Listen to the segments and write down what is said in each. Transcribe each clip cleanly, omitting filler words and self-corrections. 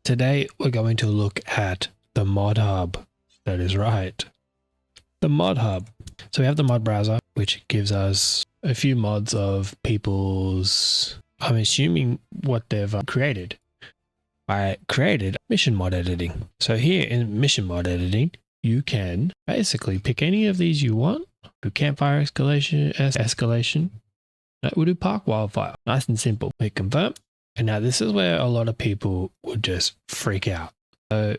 Today we're going to look at the mod hub. That is right, the mod hub. So we have the mod browser, which gives us a few mods of people's, I'm assuming what they've created. I created mission mod editing. So here in mission mod editing, you can basically pick any of these you want. Do campfire escalation. No, we'll do park wildfire. Nice and simple. Hit confirm. And now this is where a lot of people would just freak out. So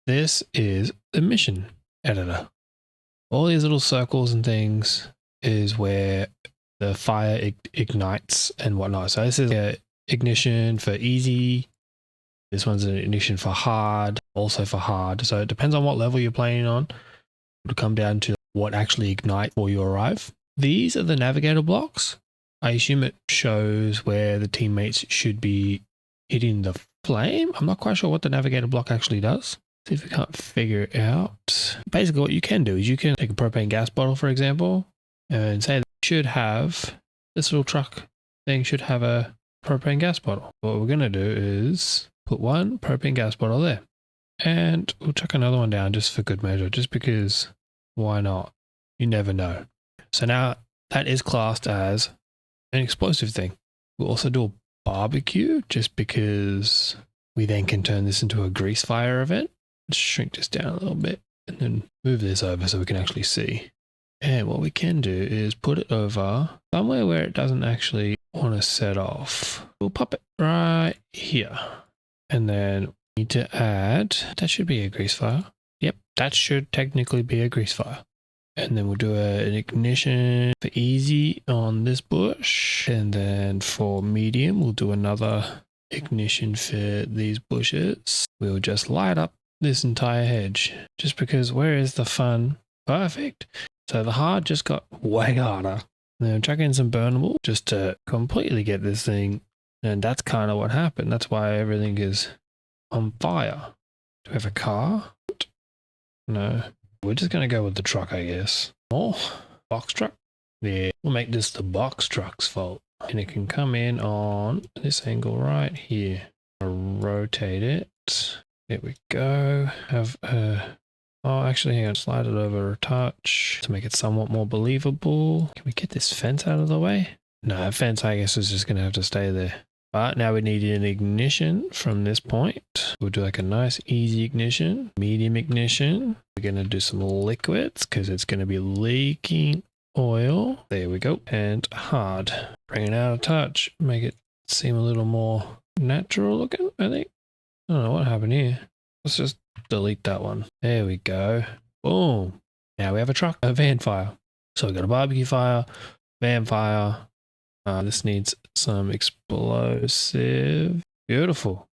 this is the mission editor. All these little circles and things is where the fire ignites and whatnot. So this is a ignition for easy. This one's an ignition for hard, also for hard. So it depends on what level you're playing on. It'll come down to what actually ignites before you arrive. These are the navigator blocks. I assume it shows where the teammates should be hitting the flame. I'm not quite sure what the navigator block actually does. See if we can't figure it out. Basically what you can do is you can take a propane gas bottle, for example, and say that you should have, this little truck thing should have a propane gas bottle. What we're going to do is put one propane gas bottle there. And we'll chuck another one down just for good measure, just because why not? You never know. So now that is classed as an explosive thing. We'll also do a barbecue just because we then can turn this into a grease fire event. Let's shrink this down a little bit and then move this over so we can actually see. And what we can do is put it over somewhere where it doesn't actually want to set off. We'll pop it right here. And then we need to add, that should be a grease fire. Yep, that should technically be a grease fire. And then we'll do an ignition for easy on this bush. And then for medium, we'll do another ignition for these bushes. We'll just light up this entire hedge just because where is the fun? Perfect. So the hard just got way harder. And then chuck in some burnable just to completely get this thing. And that's kind of what happened. That's why everything is on fire. Do we have a car? No. We're just going to go with the truck, I guess. Oh, box truck? Yeah, we'll make this the box truck's fault. And it can come in on this angle right here. I'll rotate it. There we go. Have a... Oh, actually, hang on. Slide it over a touch to make it somewhat more believable. Can we get this fence out of the way? No, that fence, I guess, is just going to have to stay there. But now we need an ignition from this point. We'll do like a nice easy ignition, medium ignition. We're going to do some liquids because it's going to be leaking oil. There we go. And hard. Bring it out of touch. Make it seem a little more natural looking, I think. I don't know what happened here. Let's just delete that one. There we go. Boom. Now we have a truck, a van fire. So we've got a barbecue fire, van fire. This needs some explosive. Beautiful.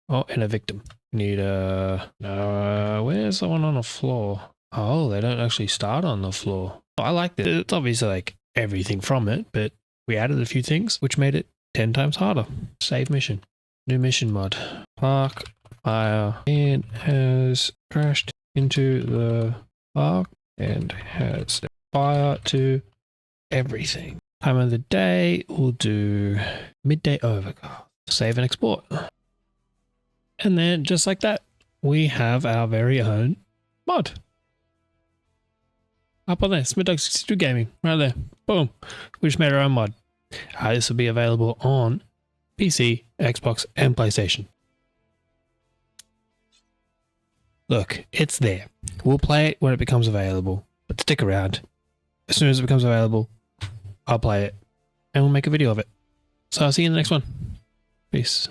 Oh, and a victim. We need a... where's the one on the floor? Oh, they don't actually start on the floor. I like this. It's obviously like everything from it, but we added a few things which made it 10 times harder. Save mission. New mission mod. Park fire. And has crashed into the park and has set fire to everything. Time of the day, we'll do midday overcast. Save and export. And then just like that, we have our very own mod. Up on there, Smith62 Gaming, right there. Boom. We just made our own mod. This will be available on PC, Xbox, and PlayStation. Look, it's there. We'll play it when it becomes available, but stick around. As soon as it becomes available, I'll play it and we'll make a video of it. So I'll see you in the next one. Peace.